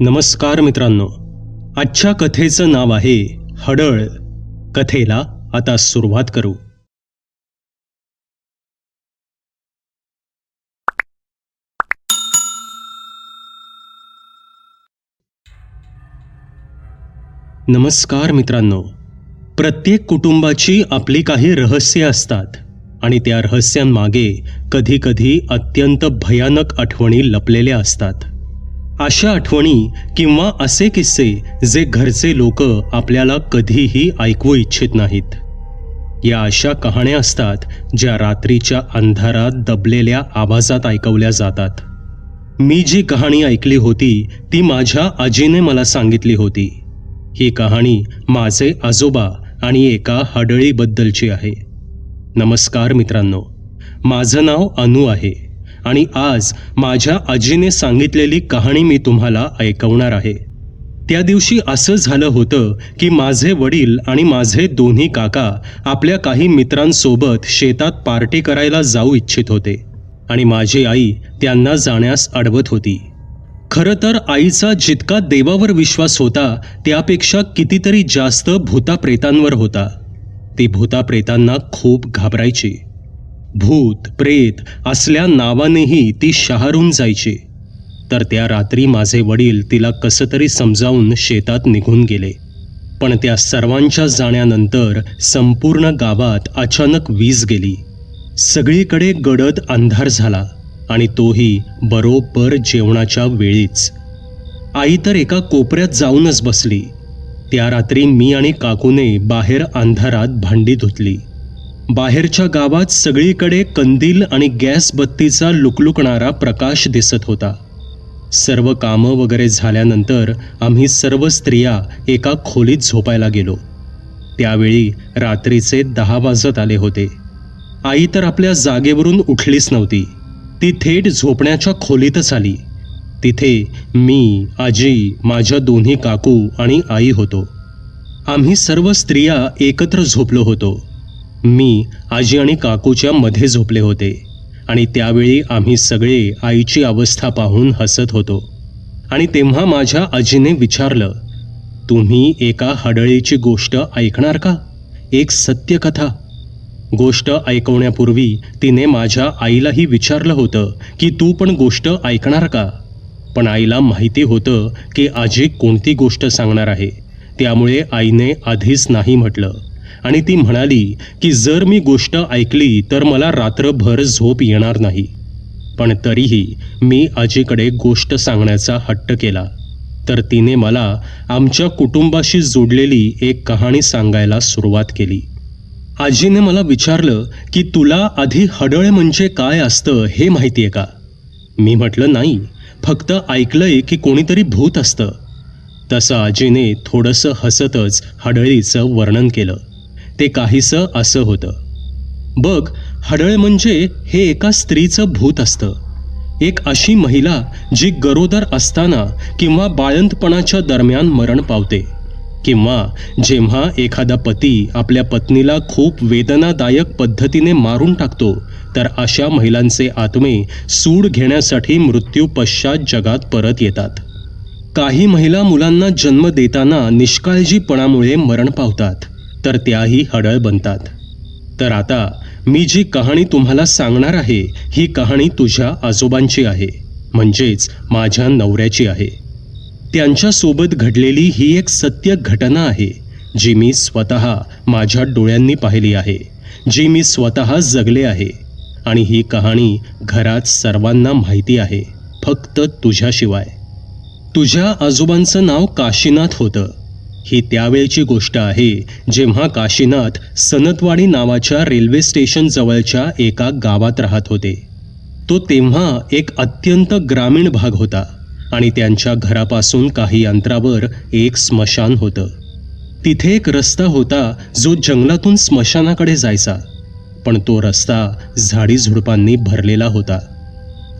नमस्कार मित्रांनो, आजच्या कथेचं नाव आहे हडळ. कथेला आता सुरुवात करू. नमस्कार मित्रांनो, प्रत्येक कुटुंबाची आपली काही रहस्ये असतात आणि त्या रहस्यांमागे कधीकधी अत्यंत भयानक आठवणी लपलेल्या असतात. अशा आठवणी किंवा असे किस्से जे घरचे लोक आपल्याला कधीही ऐकवू इच्छित नाहीत. या अशा कहाण्या असतात ज्या रात्रीच्या अंधारात दबलेल्या आवाजात ऐकवल्या जातात. मी जी कहाणी ऐकली होती ती माझ्या आजीने मला सांगितली होती. ही कहाणी माझे आजोबा आणि एका हडळीबद्दलची आहे. नमस्कार मित्रांनो, माझं नाव अनु आहे आणि आज माझ्या आजीने सांगितलेली कहाणी मी तुम्हाला ऐकवणार आहे. त्या दिवशी असं झालं होतं की माझे वडील आणि माझे दोन्ही काका आपल्या काही मित्रांसोबत शेतात पार्टी करायला जाऊ इच्छित होते आणि माझी आई त्यांना जाण्यास अडवत होती. खरं तर आईचा जितका देवावर विश्वास होता त्यापेक्षा कितीतरी जास्त भूताप्रेतांवर होता. ती भूताप्रेतांना खूप घाबरायची. भूत प्रेत असल्या नावानेही ती शहारून जायची. तर त्या रात्री माझे वडील तिला कसं तरी समजावून शेतात निघून गेले. पण त्या सर्वांच्या जाण्यानंतर संपूर्ण गावात अचानक वीज गेली. सगळीकडे गडद अंधार झाला आणि तोही बरोबर जेवणाच्या वेळीच. आई तर एका कोपऱ्यात जाऊनच बसली. त्या रात्री मी आणि काकूने बाहेर अंधारात भांडी धुतली. बाहेरच्या गावात सगळीकडे कंदील आणि गॅस बत्तीचा लुकलुकणारा प्रकाश दिसत होता. सर्व कामं वगैरे झाल्यानंतर आम्ही सर्व स्त्रिया एका खोलीत झोपायला गेलो. त्यावेळी रात्रीचे 10 वाजत आले होते. आई तर आपल्या जागेवरून उठलीच नव्हती. ती थेट झोपण्याच्या खोलीतच आली. तिथे मी, आजी, माझ्या दोन्ही काकू आणि आई होतो. आम्ही सर्व स्त्रिया एकत्र झोपलो होतो. मी, आजी आणि काकूच्या मध्ये झोपले होते आणि त्यावेळी आम्ही सगळे आईची अवस्था पाहून हसत होतो. आणि तेव्हा माझ्या आजीने विचारलं, तुम्ही एका हडळीची गोष्ट ऐकणार का? एक सत्यकथा. गोष्ट ऐकवण्यापूर्वी तिने माझ्या आईलाही विचारलं होतं की तू पण गोष्ट ऐकणार का? पण आईला माहिती होतं की आजी कोणती गोष्ट सांगणार आहे, त्यामुळे आईने आधीच नाही म्हटलं. आणि ती म्हणाली की जर मी गोष्ट ऐकली तर मला रात्रभर झोप येणार नाही. पण तरीही मी आजीकडे गोष्ट सांगण्याचा हट्ट केला. तर तिने मला आमच्या कुटुंबाशी जोडलेली एक कहाणी सांगायला सुरुवात केली. आजीने मला विचारलं की तुला आधी हडळ म्हणजे काय असतं हे माहिती आहे का? मी म्हटलं नाही, फक्त ऐकलंय की कोणीतरी भूत असतं. तसं आजीने थोडंसं हसतच हडळीचं वर्णन केलं. ते काहीसं असं होतं, बघ, हडळ म्हणजे हे एका स्त्रीचं भूत असतं. एक अशी महिला जी गरोदर असताना किंवा बाळंतपणाच्या दरम्यान मरण पावते, किंवा जेव्हा एखादा पती आपल्या पत्नीला खूप वेदनादायक पद्धतीने मारून टाकतो, तर अशा महिलांचे आत्मे सूड घेण्यासाठी मृत्यू पश्चात जगात परत येतात. काही महिला मुलांना जन्म देताना निष्काळजीपणामुळे मरण पावतात, तर त्याही हडळ बनतात. तर आता मी जी कहाणी तुम्हाला सांगणार आहे ही कहाणी तुझ्या आजोबांची आहे, म्हणजेच माझ्या नवऱ्याची आहे. त्यांच्यासोबत घडलेली ही एक सत्य घटना आहे जी मी स्वतः माझ्या डोळ्यांनी पाहिली आहे, जी मी स्वतः जगले आहे. आणि ही कहाणी घरात सर्वांना माहिती आहे, फक्त तुझ्याशिवाय. तुझ्या आजोबांचं नाव काशीनाथ होतं. ही त्यावेळची गोष्ट आहे जेव्हा काशीनाथ सनतवाडी नावाच्या रेल्वे स्टेशन जवळच्या एका गावात राहत होते. तो तेव्हा एक अत्यंत ग्रामीण भाग होता आणि त्यांच्या घरापासून काही अंतरावर एक स्मशान होतं. तिथे एक रस्ता होता जो जंगलातून स्मशानाकडे जायचा, पण तो रस्ता झाडीझुडपांनी भरलेला होता.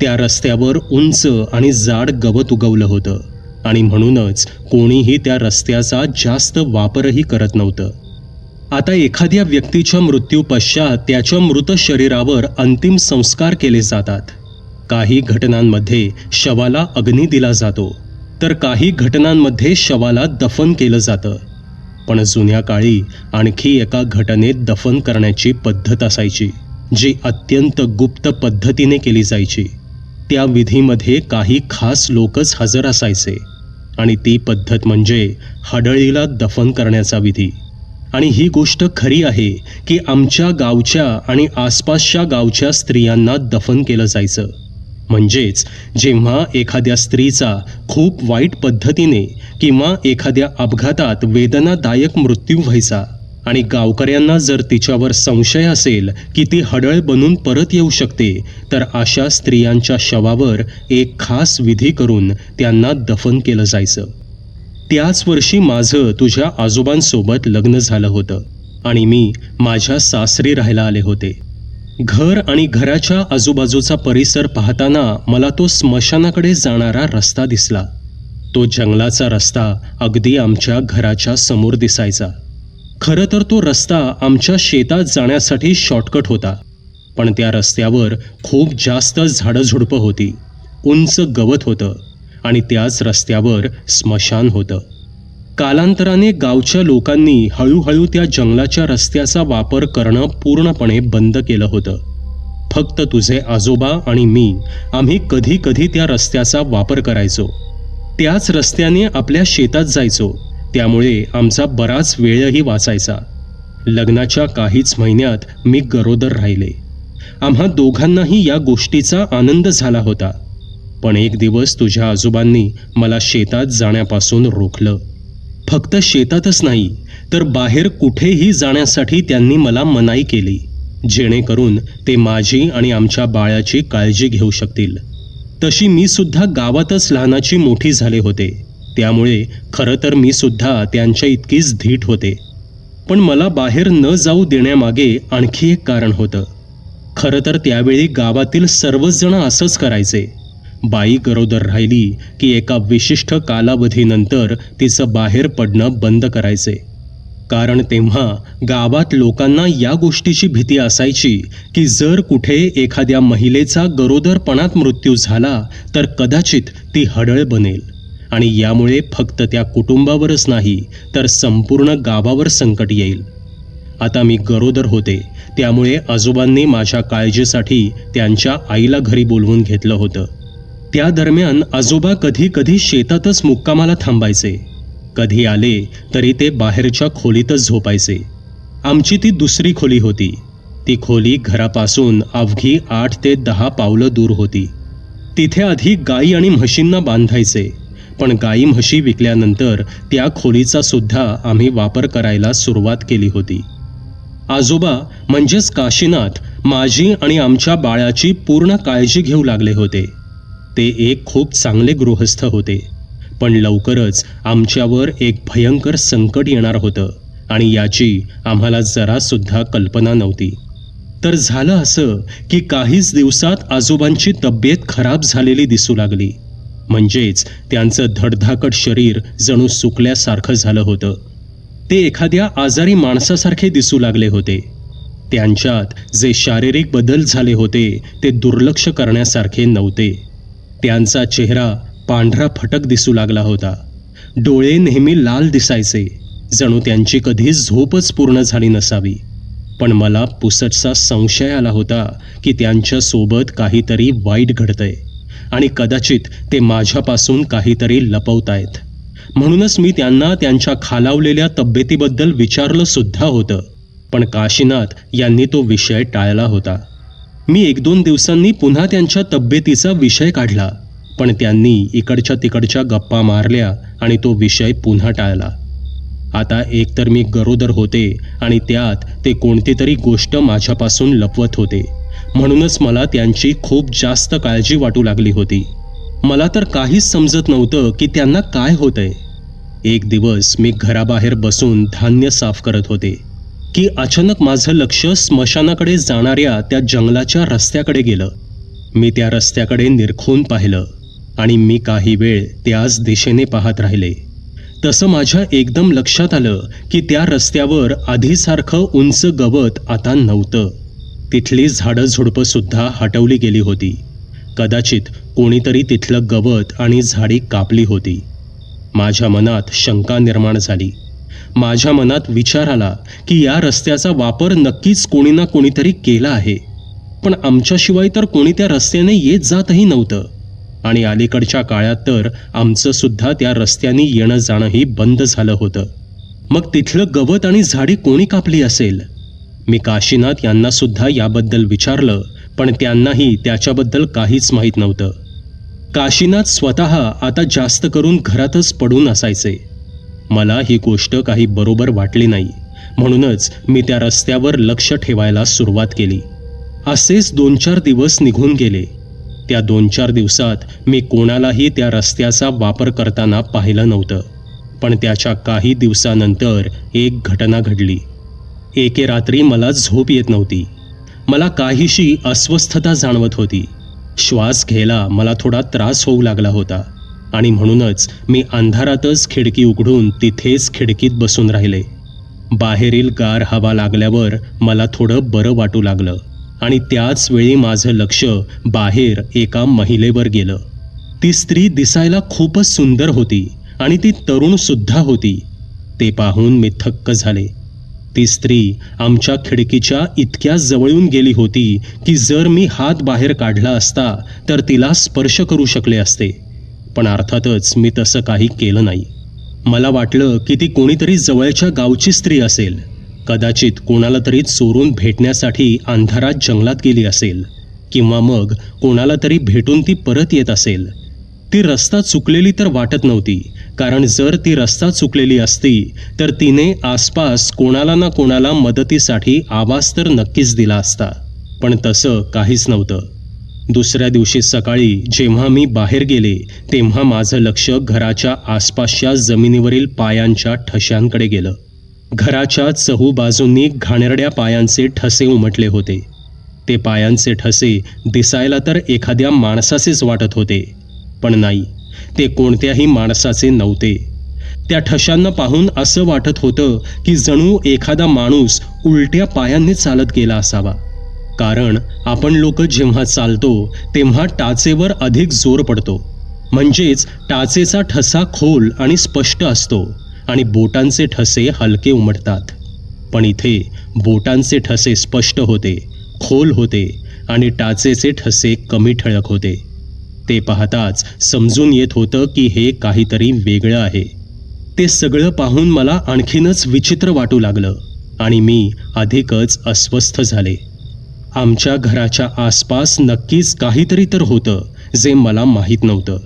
त्या रस्त्यावर उंच आणि जाड गवत उगवलं होतं आणि म्हणूनच कोणीही त्या रस्त्याचा जास्त वापरही करत नव्हतं. आता एखाद्या व्यक्तीच्या मृत्यूपश्चात त्याच्या मृत शरीरावर अंतिम संस्कार केले जातात. काही घटनांमध्ये शवाला अग्नी दिला जातो, तर काही घटनांमध्ये शवाला दफन केलं जातं. पण जुन्या काळी आणखी एका घटनेत दफन करण्याची पद्धत असायची, जी अत्यंत गुप्त पद्धतीने केली जायची. त्या विधीमध्ये काही खास लोकच हजर असायचे आणि ती पद्धत म्हणजे हडळीला दफन करण्याचा विधी. आणि ही गोष्ट खरी आहे की आमच्या गावच्या आणि आसपासच्या गावच्या स्त्रियांना दफन केलं जायचं. म्हणजेच जेव्हा एखाद्या स्त्रीचा खूप वाईट पद्धतीने किंवा एखाद्या अपघातात वेदनादायक मृत्यू व्हायचा आणि गावकऱ्यांना जर तिच्यावर संशय असेल की ती हडळ बनून परत येऊ शकते, तर अशा स्त्रियांच्या शवावर एक खास विधी करून त्यांना दफन केलं जायचं. त्याच वर्षी माझं तुझ्या आजोबांसोबत लग्न झालं होतं आणि मी माझ्या सासरी राहायला आले होते. घर आणि घराच्या आजूबाजूचा परिसर पाहताना मला तो स्मशानाकडे जाणारा रस्ता दिसला. तो जंगलाचा रस्ता अगदी आमच्या घराच्या समोर दिसायचा. खरं तर तो रस्ता आमच्या शेतात जाण्यासाठी शॉर्टकट होता, पण त्या रस्त्यावर खूप जास्त झाडंझुडपं होती, उंच गवत होतं आणि त्याच रस्त्यावर स्मशान होतं. कालांतराने गावच्या लोकांनी हळूहळू त्या जंगलाच्या रस्त्याचा वापर करणं पूर्णपणे बंद केलं होतं. फक्त तुझे आजोबा आणि मी आम्ही कधी कधी त्या रस्त्याचा वापर करायचो. त्याच रस्त्याने आपल्या शेतात जायचो, त्यामुळे आमचा बराच वेळही वाचायचा. लग्नाच्या काहीच महिन्यात मी गरोदर राहिले. आम्हा दोघांनाही या गोष्टीचा आनंद झाला होता. पण एक दिवस तुझ्या आजोबांनी मला शेतात जाण्यापासून रोखलं. फक्त शेतातच नाही तर बाहेर कुठेही जाण्यासाठी त्यांनी मला मनाई केली, जेणेकरून ते माझी आणि आमच्या बाळाची काळजी घेऊ शकतील. तशी मी सुद्धा गावातच लहानाची मोठी झाले होते, त्यामुळे खरं तर मी सुद्धा त्यांच्या इतकीच धीट होते. पण मला बाहेर न जाऊ देण्यामागे आणखी एक कारण होतं. खरं तर त्यावेळी गावातील सर्वच जण असंच करायचे. बाई गरोदर राहिली की एका विशिष्ट कालावधीनंतर तिचं बाहेर पडणं बंद करायचे. कारण तेव्हा गावात लोकांना या गोष्टीची भीती असायची की जर कुठे एखाद्या महिलेचा गरोदरपणात मृत्यू झाला तर कदाचित ती हडळ बनेल आणि यामुळे फक्त त्या कुटुंबावरच नाही तर संपूर्ण गावावर संकट येईल. आता मी गरोदर होते, त्यामुळे आजोबांनी माझ्या काळजीसाठी त्यांच्या आईला घरी बोलवून घेतलं होतं. त्या दरम्यान आजोबा कधी कधी शेतातच मुक्कामाला थांबायचे. कधी आले तरी ते बाहेरच्या खोलीतच झोपायचे. आमची ती दुसरी खोली होती. ती खोली घरापासून अवघी 8 ते 10 पावलं दूर होती. तिथे आधी गाई आणि म्हशींना बांधायचे, पण गाई म्हशी विकल्यानंतर त्या खोलीचा सुद्धा आम्ही वापर करायला सुरुवात केली होती. आजोबा म्हणजेच काशीनाथ माझी आणि आमच्या बाळाची पूर्ण काळजी घेऊ लागले होते. ते एक खूप चांगले गृहस्थ होते, पण लवकरच आमच्यावर एक भयंकर संकट येणार होतं आणि याची आम्हाला जरासुद्धा कल्पना नव्हती. तर झालं असं की काहीच दिवसात आजोबांची तब्येत खराब झालेली दिसू लागली. म्हणजेच त्यांचं धडधाकट शरीर जणू सुकल्यासारखं झालं होतं. ते एखाद्या आजारी माणसासारखे दिसू लागले होते. त्यांच्यात जे शारीरिक बदल झाले होते ते दुर्लक्ष करण्यासारखे नव्हते. त्यांचा चेहरा पांढरा फटक दिसू लागला होता. डोळे नेहमी लाल दिसायचे, जणू त्यांची कधीच झोपच पूर्ण झाली नसावी. पण मला पुसटसा संशय आला होता की त्यांच्यासोबत काहीतरी वाईट घडतंय आणि कदाचित ते माझ्यापासून काहीतरी लपवतायत. म्हणूनच मी त्यांना त्यांच्या खालावलेल्या तब्येतीबद्दल विचारलं सुद्धा होतं, पण काशीनाथ यांनी तो विषय टाळला होता. मी 1-2 दिवसांनी पुन्हा त्यांच्या तब्येतीचा विषय काढला, पण त्यांनी इकडच्या तिकडच्या गप्पा मारल्या आणि तो विषय पुन्हा टाळला. आता एकतर मी गरोदर होते आणि त्यात ते कोणती तरी गोष्ट माझ्यापासून लपवत होते, म्हणूनच मला त्यांची खूप जास्त काळजी वाटू लागली होती. मला तर काहीच समजत नव्हतं की त्यांना काय होतंय. एक दिवस मी घराबाहेर बसून धान्य साफ करत होते की अचानक माझं लक्ष स्मशानाकडे जाणाऱ्या त्या जंगलाच्या रस्त्याकडे गेलं. मी त्या रस्त्याकडे निरखून पाहिलं आणि मी काही वेळ त्याच दिशेने पाहत राहिले. तसं माझ्या एकदम लक्षात आलं की त्या रस्त्यावर आधीसारखं उंच गवत आता नव्हतं. तिथली झाडं झुडपं सुद्धा हटवली गेली होती. कदाचित कोणीतरी तिथलं गवत आणि झाडी कापली होती. माझ्या मनात शंका निर्माण झाली. माझ्या मनात विचार आला की या रस्त्याचा वापर नक्कीच कोणी ना कोणीतरी केला आहे, पण आमच्याशिवाय तर कोणी त्या रस्त्याने येत जातही नव्हतं. आणि अलीकडच्या काळात तर आमचं सुद्धा त्या रस्त्याने येणं जाणंही बंद झालं होतं. मग तिथलं गवत आणि झाडी कोणी कापली असेल? मी काशीनाथ यांना सुद्धा याबद्दल विचारलं, पण त्यांनाही त्याच्याबद्दल काहीच माहीत नव्हतं. काशीनाथ स्वतः आता जास्त करून घरातच पडून असायचे. मला ही गोष्ट काही बरोबर वाटली नाही, म्हणूनच मी त्या रस्त्यावर लक्ष ठेवायला सुरुवात केली. असेच 2-4 दिवस निघून गेले. त्या 2-4 दिवसात मी कोणालाही त्या रस्त्याचा वापर करताना पाहिलं नव्हतं. पण त्याच्या काही दिवसानंतर एक घटना घडली. एके रात्री मला झोप येत नव्हती. मला काहीशी अस्वस्थता जाणवत होती. श्वास घ्यायला मला थोडा त्रास होऊ लागला होता आणि म्हणूनच मी अंधारातच खिडकी उघडून तिथेच खिडकीत बसून राहिले. बाहेरील गार हवा लागल्यावर मला थोडं बरं वाटू लागलं आणि त्याच वेळी माझं लक्ष बाहेर एका महिलेवर गेलं. ती स्त्री दिसायला खूपच सुंदर होती आणि ती तरुण सुद्धा होती. ते पाहून मी थक्क झाले. ती स्त्री आमच्या खिडकीच्या इतक्या जवळून गेली होती की जर मी हात बाहेर काढला असता तर तिला स्पर्श करू शकले असते. पण अर्थातच मी तसं काही केलं नाही. मला वाटलं की ती कोणीतरी जवळच्या गावची स्त्री असेल. कदाचित कोणाला तरी चोरून भेटण्यासाठी अंधारात जंगलात गेली असेल, किंवा मग कोणाला तरी भेटून ती परत येत असेल. ती रस्ता चुकलेली तर वाटत नव्हती, कारण जर ती रस्ता चुकलेली असती तर तिने आसपास कोणाला ना कोणाला मदतीसाठी आवाज तर नक्कीच दिला असता. पण तसं काहीच नव्हतं. दुसऱ्या दिवशी सकाळी जेव्हा मी बाहेर गेले तेव्हा माझं लक्ष घराच्या आसपासच्या जमिनीवरील पायांच्या ठशांकडे गेलं. घराच्या चहूबाजूंनी घाणेरड्या पायांचे ठसे उमटले होते. ते पायांचे ठसे दिसायला तर एखाद्या माणसाचेच वाटत होते, पण नाही, ते कोणत्याही माणसाचे नव्हते. त्या ठशांना पाहून असं वाटत होतं की जणू एखादा माणूस उलट्या पायांनी चालत गेला असावा. कारण आपण लोक जेव्हा चालतो तेव्हा टाचेवर अधिक जोर पडतो, म्हणजेच टाचेचा ठसा खोल आणि स्पष्ट असतो आणि बोटांचे ठसे हलके उमटतात. पण इथे बोटांचे ठसे स्पष्ट होते, खोल होते आणि टाचेचे ठसे कमी ठळक होते. ते पाहताच समजून येत होतं की हे काहीतरी वेगळं आहे. ते सगळं पाहून मला आणखीनच विचित्र वाटू लागलं आणि मी अधिकच अस्वस्थ झाले. आमच्या घराच्या आसपास नक्कीच काहीतरी तर होतं जे मला माहीत नव्हतं.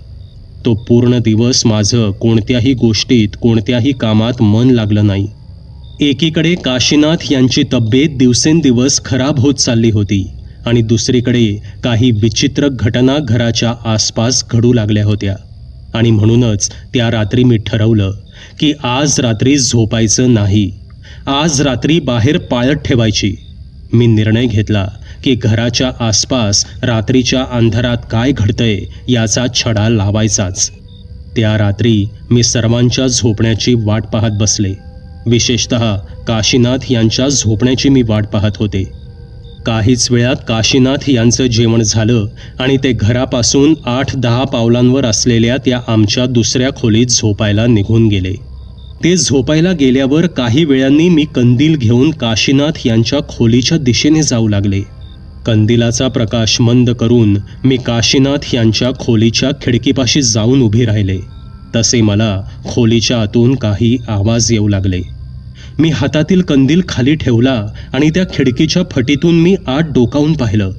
तो पूर्ण दिवस माझं कोणत्याही गोष्टीत, कोणत्याही कामात मन लागलं नाही. एकीकडे काशीनाथ यांची तब्येत दिवसेंदिवस खराब होत चालली होती आणि दुसरीकडे काही विचित्र घटना घराच्या आसपास घडू लागल्या होत्या. आणि म्हणूनच त्या रात्री मी ठरवलं की आज रात्री झोपायचं नाही, आज रात्री बाहेर पाळत ठेवायची. मी निर्णय घेतला की घराच्या आसपास रात्रीच्या अंधारात काय घडतंय याचा छडा लावायचाच. त्या रात्री मी सर्वांच्या झोपण्याची वाट पाहत बसले. विशेषतः काशीनाथ यांच्या झोपण्याची मी वाट पाहत होते. काहीच वेळात काशीनाथ यांचं जेवण झालं आणि ते घरापासून 8-10 पावलांवर असलेल्या त्या आमच्या दुसऱ्या खोलीत झोपायला निघून गेले. ते झोपायला गेल्यावर काही वेळांनी मी कंदील घेऊन काशीनाथ यांच्या खोलीच्या दिशेने जाऊ लागले. कंदिलाचा प्रकाश मंद करून मी काशीनाथ यांच्या खोलीच्या खिडकीपाशी जाऊन उभी राहिले. तसे मला खोलीच्या आतून काही आवाज येऊ लागले. मी हातातील कंदील खाली ठेवला आणि त्या खिडकीच्या फटीतून मी आत डोकावून पाहिलं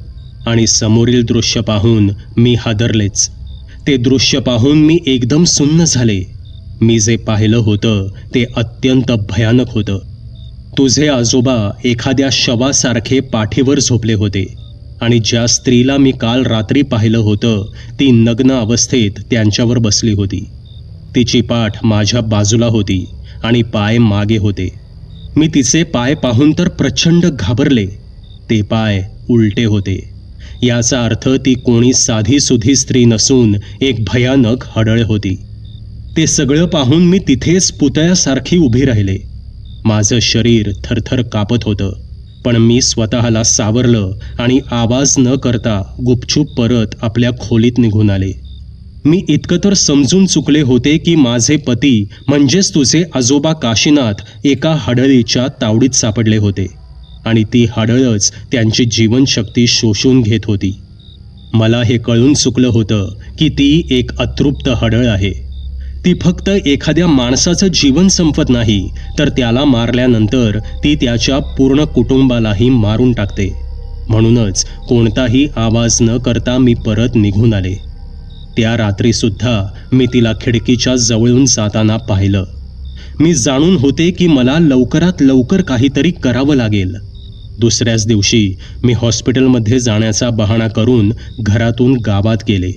आणि समोरील दृश्य पाहून मी हादरलेच. ते दृश्य पाहून मी एकदम सुन्न झाले. मी जे पाहिलं होतं ते अत्यंत भयानक होतं. तुझे आजोबा एखाद्या शवासारखे पाठीवर झोपले होते आणि ज्या स्त्रीला मी काल रात्री पाहिलं होतं ती नग्न अवस्थेत त्यांच्यावर बसली होती. तिची पाठ माझ्या बाजूला होती आणि पाय मागे होते. मी तिचे पाय पाहून तर प्रचंड घाबरले. ते पाय उलटे होते. याचा अर्थ ती कोणी साधीसुधी स्त्री नसून एक भयानक हडळ होती. ते सगळं पाहून मी तिथेच पुतळ्यासारखी उभी राहिले. माझं शरीर थरथर कापत होतं, पण मी स्वतःला सावरलं आणि आवाज न करता गुपचूप परत आपल्या खोलीत निघून आले. मी इतकं तर समजून चुकले होते की माझे पती म्हणजेच तुझे आजोबा काशीनाथ एका हडळीच्या तावडीत सापडले होते आणि ती हडळच त्यांची जीवनशक्ती शोषून घेत होती. मला हे कळून चुकलं होतं की ती एक अतृप्त हडळ आहे. ती फक्त एखाद्या माणसाचं जीवन संपत नाही, तर त्याला मारल्यानंतर ती त्याच्या पूर्ण कुटुंबालाही मारून टाकते. म्हणूनच कोणताही आवाज न करता मी परत निघून आले. त्या रात्रीसुद्धा मी तिला खिडकीच्या जवळून जाताना पाहिलं. मी जाणून होते की मला लवकरात लवकर काहीतरी करावं लागेल. दुसऱ्याच दिवशी मी हॉस्पिटलमध्ये जाण्याचा बहाणा करून घरातून गावात गेले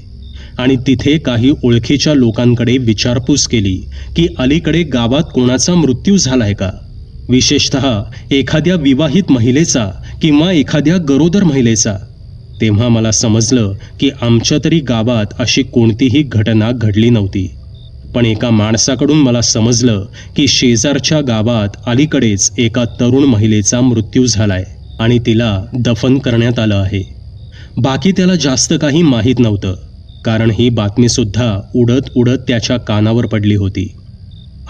आणि तिथे काही ओळखीच्या लोकांकडे विचारपूस केली की अलीकडे गावात कोणाचा मृत्यू झालाय का, विशेषतः एखाद्या विवाहित महिलेचा किंवा एखाद्या गरोदर महिलेचा. तेव्हा मला समजलं की आमच्या तरी गावात अशी कोणतीही घटना घडली नव्हती. पण एका माणसाकडून मला समजलं की शेजारच्या गावात अलीकडेच एका तरुण महिलेचा मृत्यू झालाय आणि तिला दफन करण्यात आलं आहे. बाकी त्याला जास्त काही माहीत नव्हतं, कारण ही बातमीसुद्धा उडत उडत त्याच्या कानावर पडली होती.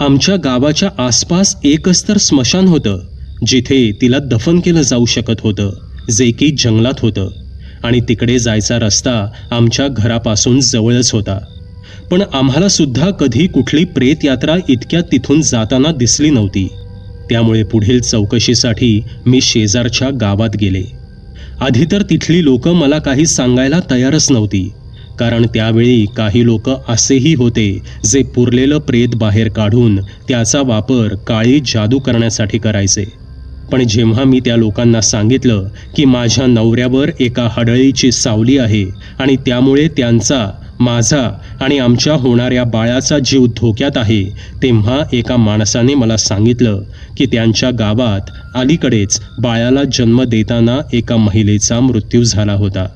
आमच्या गावाच्या आसपास एकच तर स्मशान होतं जिथे तिला दफन केलं जाऊ शकत होतं, जे की जंगलात होतं आणि तिकडे जायचा रस्ता आमच्या घरापासून जवळच होता. पण आम्हाला सुद्धा कधी कुठली प्रेत यात्रा इतक्या तिथून जाताना दिसली नव्हती. त्यामुळे पुढील चौकशीसाठी मी शेजारच्या गावात गेले. आधी तर तिथली लोकं मला काही सांगायला तयारच नव्हती, कारण त्यावेळी काही लोक असेही होते जे पुरलेलं प्रेत बाहेर काढून त्याचा वापर काळी जादू करण्यासाठी करायचे. पण जेव्हा मी त्या लोकांना सांगितलं की माझ्या नवऱ्यावर एका हडळीची सावली आहे आणि त्यामुळे त्यांचा, माझा आणि आमच्या होणाऱ्या बाळाचा जीव धोक्यात आहे, तेव्हा एका माणसाने मला सांगितलं की त्यांच्या गावात अलीकडेच बाळाला जन्म देताना एका महिलेचा मृत्यू झाला होता.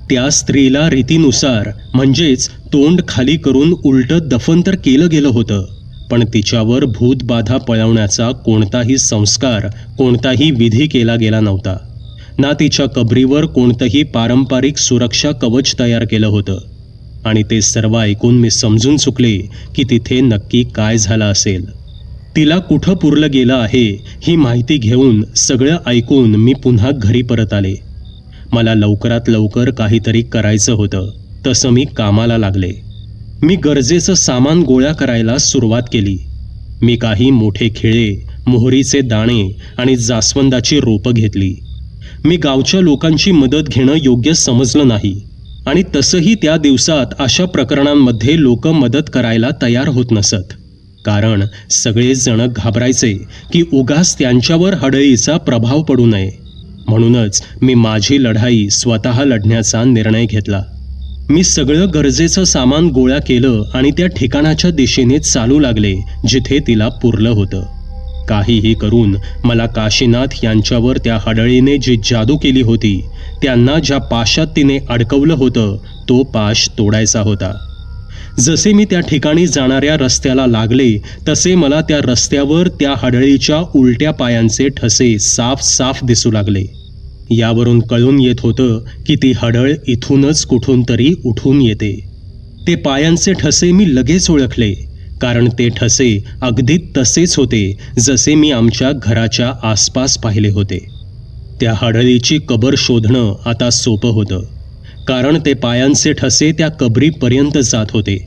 त्या स्त्रीला रीतीनुसार म्हणजेच तोंड खाली करून उलटं दफन तर केलं गेलं होतं, पण तिच्यावर भूतबाधा पळवण्याचा कोणताही संस्कार, कोणताही विधी केला गेला नव्हता. ना तिच्या कबरीवर कोणतंही पारंपरिक सुरक्षा कवच तयार केलं होतं. आणि ते सर्व ऐकून मी समजून चुकले की तिथे नक्की काय झालं असेल. तिला कुठं पुरलं गेलं आहे ही माहिती घेऊन, सगळं ऐकून मी पुन्हा घरी परत आले. मला लवकरात लवकर काहीतरी करायचं होतं, तसं मी कामाला लागले. मी गरजेचं सामान गोळा करायला सुरुवात केली. मी काही मोठे खिळे, मोहरीचे दाणे आणि जास्वंदाची रोपं घेतली. मी गावच्या लोकांची मदत घेणं योग्य समजलं नाही आणि तसंही त्या दिवसात अशा प्रकरणांमध्ये लोक मदत करायला तयार होत नसत, कारण सगळेच जण घाबरायचे की उगाच त्यांच्यावर हडळीचा प्रभाव पडू नये. म्हणूनच मी माझी लढाई स्वतः लढण्याचा निर्णय घेतला. मी सगळं गरजेचं सामान गोळा केलं आणि त्या ठिकाणाच्या दिशेने चालू लागले जिथे तिला पुरलं होतं. काहीही करून मला काशीनाथ यांच्यावर त्या हडळीने जी जादू केली होती, त्यांना ज्या पाशात तिने अडकवलं होतं, तो पाश तोडायचा होता. जसे मी त्या ठिकाणी जाणाऱ्या रस्त्याला लागले तसे मला त्या रस्त्यावर त्या हडळीच्या उलट्या पायांचे ठसे साफ साफ दिसू लागले. यावरून कळून येत होतं की ती हडळ इथूनच कुठून तरी उठून येते. ते पायांचे ठसे मी लगेच ओळखले, कारण ते ठसे अगदी तसेच होते जसे मी आमच्या घराच्या आसपास पाहिले होते. त्या हडळीची कबर शोधणं आता सोपं होतं, कारण ते पायांचे ठसे त्या कबरीपर्यंत जात होते.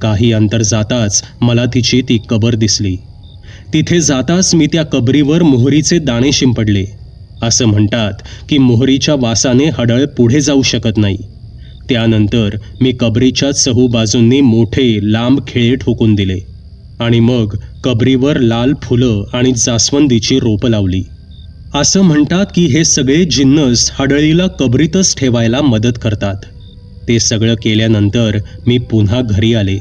काही अंतर जाताच मला तिची ती कबर दिसली. तिथे जाताच मी त्या कबरीवर मोहरीचे दाणे शिंपडले. असं म्हणतात की मोहरीच्या वासाने हडळ पुढे जाऊ शकत नाही. त्यानंतर मी कबरीच्या चहूबाजूंनी मोठे लांब खिळे ठोकून दिले आणि मग कबरीवर लाल फुलं आणि जास्वंदीची रोपं लावली. असं म्हणतात की हे सगळे जिन्नस हडळीला कबरीतच ठेवायला मदत करतात. ते सगळं केल्यानंतर मी पुन्हा घरी आले.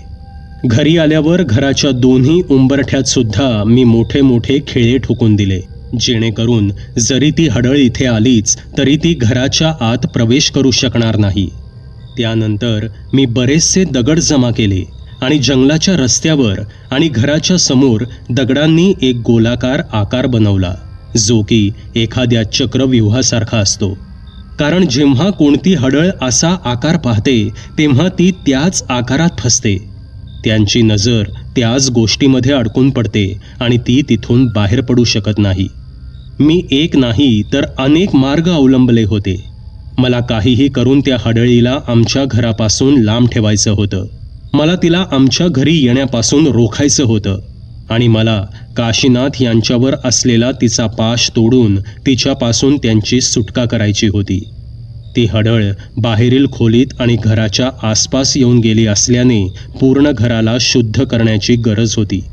घरी आल्यावर घराच्या दोन्ही उंबरठ्यात सुद्धा मी मोठे मोठे खिळे ठोकून दिले, जेणेकरून जरी ती हडळ इथे आलीच तरी ती घराच्या आत प्रवेश करू शकणार नाही. त्यानंतर मी बरेचसे दगड जमा केले आणि जंगलाच्या रस्त्यावर आणि घराच्या समोर दगडांनी एक गोलाकार आकार बनवला, जो की एखाद्या चक्रव्यूहासारखा असतो. कारण जेव्हा कोणती हडळ असा आकार पाहते तेव्हा ती त्याच आकारात फसते. त्यांची नजर त्याच गोष्टीमध्ये अडकून पडते आणि ती तिथून बाहेर पडू शकत नाही. मी एक नाही तर अनेक मार्ग अवलंबले होते. मला काहीही करून त्या हडळीला आमच्या घरापासून लांब ठेवायचं होतं. मला तिला आमच्या घरी येण्यापासून रोखायचं होतं आणि मला काशीनाथ यांच्यावर असलेला तिचा पाश तोडून तिच्यापासून त्यांची सुटका करायची होती. ती हडळ बाहेरील खोलीत आणि घराच्या आसपास येऊन गेली असल्याने पूर्ण घराला शुद्ध करण्याची गरज होती.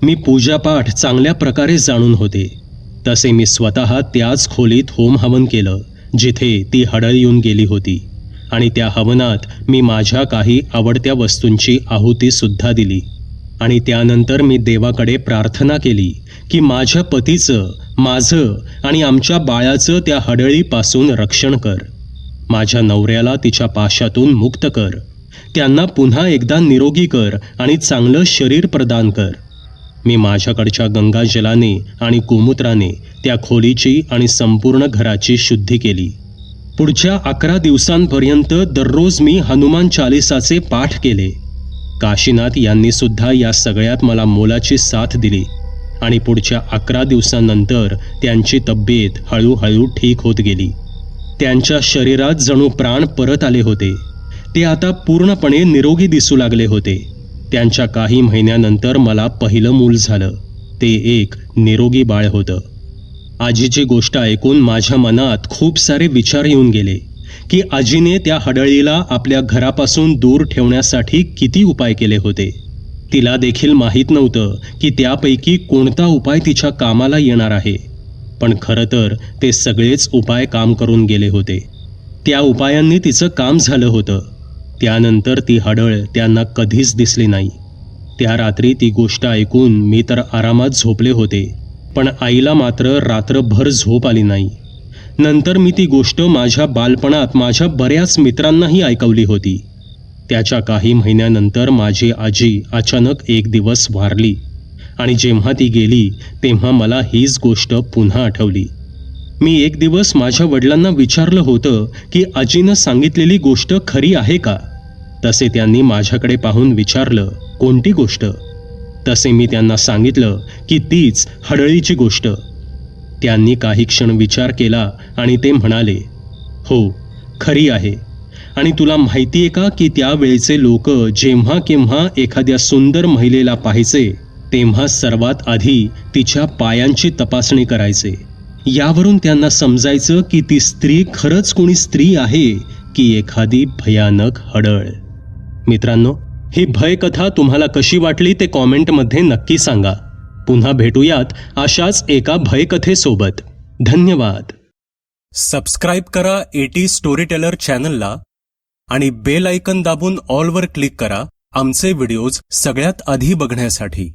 मी पूजापाठ चांगल्या प्रकारे जाणून होते. तसे मी स्वतः त्याच खोलीत होम हवन केलं जिथे ती हडळ येऊन गेली होती आणि त्या हवनात मी माझ्या काही आवडत्या वस्तूंची आहुतीसुद्धा दिली. आणि त्यानंतर मी देवाकडे प्रार्थना केली की माझ्या पतीचं, माझं आणि आमच्या बाळाचं त्या हडळीपासून रक्षण कर. माझ्या नवऱ्याला तिच्या पाशातून मुक्त कर. त्यांना पुन्हा एकदा निरोगी कर आणि चांगलं शरीर प्रदान कर. मी माझ्याकडच्या गंगाजलाने आणि गोमूत्राने त्या खोलीची आणि संपूर्ण घराची शुद्धी केली. पुढच्या 11 दिवसांपर्यंत दररोज मी हनुमान चालिसाचे पाठ केले. काशीनाथ यांनी सुद्धा या सगळ्यात मला मोलाची साथ दिली आणि पुढच्या 11 दिवसांनंतर त्यांची तब्येत हळूहळू ठीक होत गेली. त्यांच्या शरीरात जणू प्राण परत आले होते. ते आता पूर्णपणे निरोगी दिसू लागले होते. त्यांच्या काही महिन्यानंतर मला पहिलं मूल झालं. ते एक निरोगी बाळ होतं. आजीची गोष्ट ऐकून माझ्या मनात खूप सारे विचार येऊन गेले की आजीने त्या हडळीला आपल्या घरापासून दूर ठेवण्यासाठी किती उपाय केले होते. तिला देखील माहीत नव्हतं की त्यापैकी कोणता उपाय तिच्या कामाला येणार आहे. पण खरं तर ते सगळेच उपाय काम करून गेले होते. त्या उपायांनी तिचं काम झालं होतं. त्यानंतर ती हडळ त्यांना कधीच दिसली नाही. त्या रात्री ती गोष्ट ऐकून मी तर आरामात झोपले होते, पण आईला मात्र रात्रभर झोप आली नाही. नंतर मी ती गोष्ट माझ्या बालपणात माझ्या बऱ्याच मित्रांनाही ऐकवली होती. त्याच्या काही महिन्यानंतर माझी आजी अचानक एक दिवस वारली आणि जेव्हा ती गेली तेव्हा मला हीच गोष्ट पुन्हा आठवली. मी एक दिवस माझ्या वडिलांना विचारलं होतं की आजीनं सांगितलेली गोष्ट खरी आहे का. तसे त्यांनी माझ्याकडे पाहून विचारलं, कोणती गोष्ट? तसे मी त्यांना सांगितलं की तीच हडळीची गोष्ट. त्यांनी काही क्षण विचार केला आणि ते म्हणाले, हो, खरी आहे. आणि तुला माहिती आहे का की त्यावेळचे लोक जेव्हा केव्हा एखाद्या सुंदर महिलेला पाहायचे तेव्हा सर्वात आधी तिच्या पायांची तपासणी करायचे. यावरून त्यांना समजायचं की ती स्त्री खरंच कोणी स्त्री आहे की एखादी भयानक हडळ. मित्रांनो, ही भयकथा तुम्हाला कशी वाटली ते कॉमेंटमध्ये नक्की सांगा. पुन्हा भेटूयात अशाच एका भयकथेसोबत. धन्यवाद. सबस्क्राईब करा एटी स्टोरी टेलर चॅनलला आणि बेल आयकन दाबून ऑलवर क्लिक करा आमचे व्हिडिओज सगळ्यात आधी बघण्यासाठी.